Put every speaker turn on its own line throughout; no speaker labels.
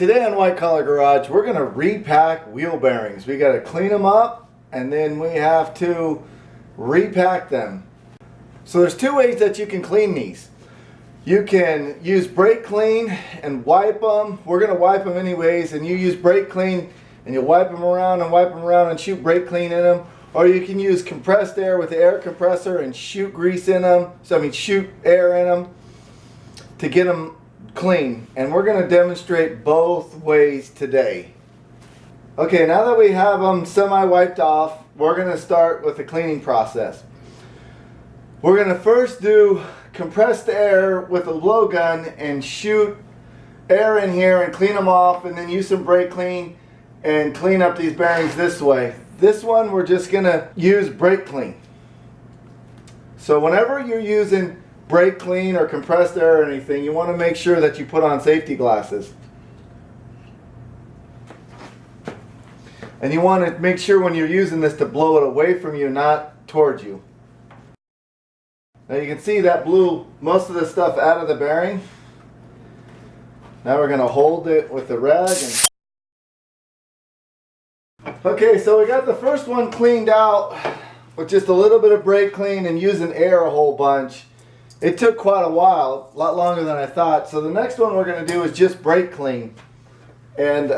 today on White Collar Garage, we're going to repack wheel bearings. We got to clean them up and then we have to repack them. So there's two ways that you can clean these. You can use brake clean and wipe them. We're going to wipe them anyways, and you use brake clean and you wipe them around and shoot brake clean in them. Or you can use compressed air with the air compressor and shoot grease in them. Shoot air in them to get them clean. And we're going to demonstrate both ways today. Okay, now that we have them semi-wiped off, we're going to start with the cleaning process. We're going to first do compressed air with a blowgun and shoot air in here and clean them off, and then use some brake clean and clean up these bearings this way. This one we're just going to use brake clean. So whenever you're using brake clean or compressed air or anything, you want to make sure that you put on safety glasses. And you want to make sure when you're using this to blow it away from you, not towards you. Now you can see that blew most of the stuff out of the bearing. Now we're going to hold it with the rag. Okay, so we got the first one cleaned out with just a little bit of brake clean and using air a whole bunch. It took quite a while, a lot longer than I thought. So the next one we're going to do is just brake clean. And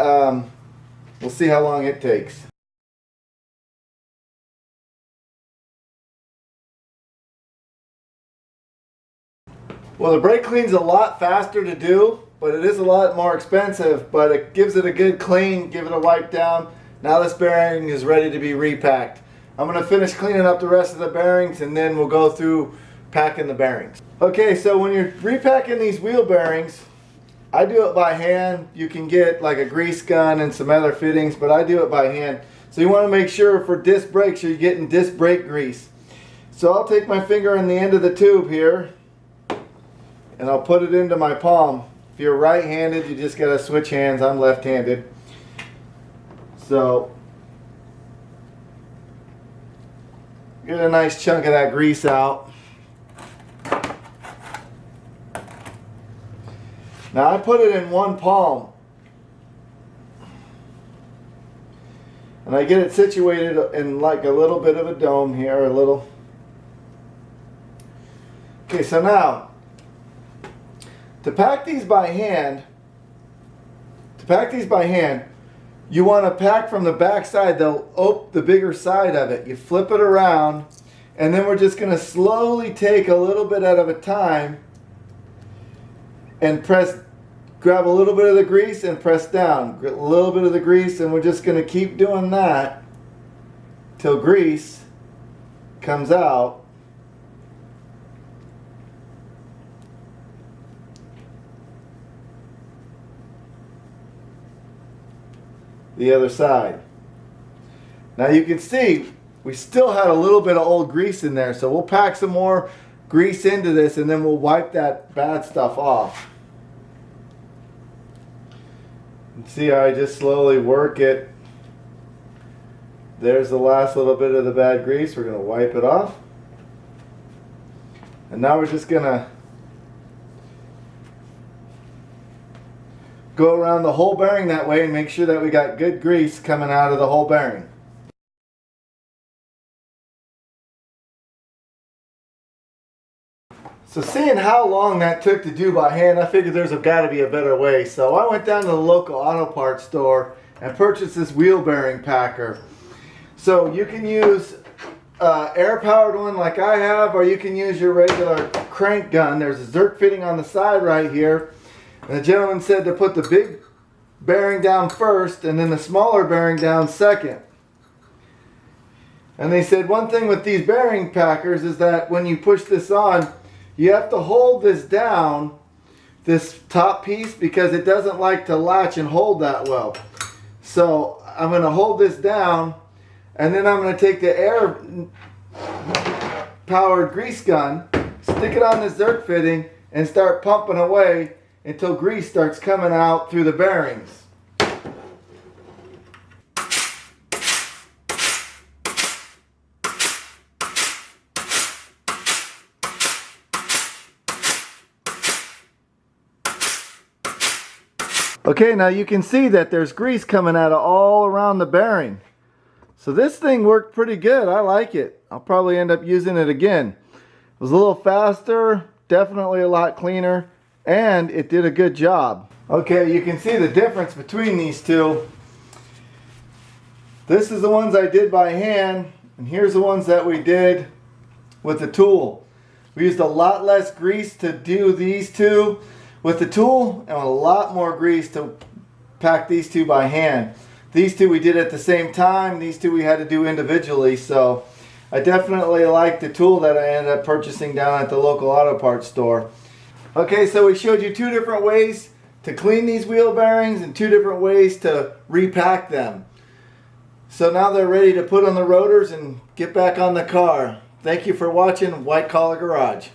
we'll see how long it takes. Well, the brake clean's a lot faster to do, but it is a lot more expensive, but it gives it a good clean, give it a wipe down. Now this bearing is ready to be repacked. I'm going to finish cleaning up the rest of the bearings and then we'll go through packing the bearings. Okay, so when you're repacking these wheel bearings, I do it by hand. You can get like a grease gun and some other fittings, but I do it by hand. So you want to make sure for disc brakes you're getting disc brake grease. So I'll take my finger on the end of the tube here and I'll put it into my palm. If you're right-handed, you just gotta switch hands. I'm left-handed. So get a nice chunk of that grease out. Now I put it in one palm and I get it situated in like a little bit of a dome here, Okay, so now to pack these by hand, you want to pack from the back side, the bigger side of it. You flip it around, and then we're just going to slowly take a little bit at a time and grab a little bit of the grease and press down. A little bit of the grease, and we're just going to keep doing that till grease comes out. The other side. Now you can see we still had a little bit of old grease in there, so we'll pack some more grease into this and then we'll wipe that bad stuff off. And see how I just slowly work it. There's the last little bit of the bad grease. We're going to wipe it off. And now we're just going to go around the whole bearing that way and make sure that we got good grease coming out of the whole bearing. So seeing how long that took to do by hand, I figured there's got to be a better way. So I went down to the local auto parts store and purchased this wheel bearing packer. So you can use air powered one like I have, or you can use your regular crank gun. There's a Zerk fitting on the side right here. And the gentleman said to put the big bearing down first and then the smaller bearing down second. And they said one thing with these bearing packers is that when you push this on, you have to hold this down, this top piece, because it doesn't like to latch and hold that well. So I'm going to hold this down and then I'm going to take the air powered grease gun, stick it on the Zerk fitting and start pumping away until grease starts coming out through the bearings. Okay, now you can see that there's grease coming out of all around the bearing. So this thing worked pretty good. I like it. I'll probably end up using it again. It was a little faster, definitely a lot cleaner, and it did a good job. Okay, you can see the difference between these two. This is the ones I did by hand, and here's the ones that we did with the tool. We used a lot less grease to do these two with the tool, and a lot more grease to pack these two by hand. These two we did at the same time. These two we had to do individually, so I definitely like the tool that I ended up purchasing down at the local auto parts store. Okay, so we showed you two different ways to clean these wheel bearings and two different ways to repack them. So now they're ready to put on the rotors and get back on the car. Thank you for watching White Collar Garage.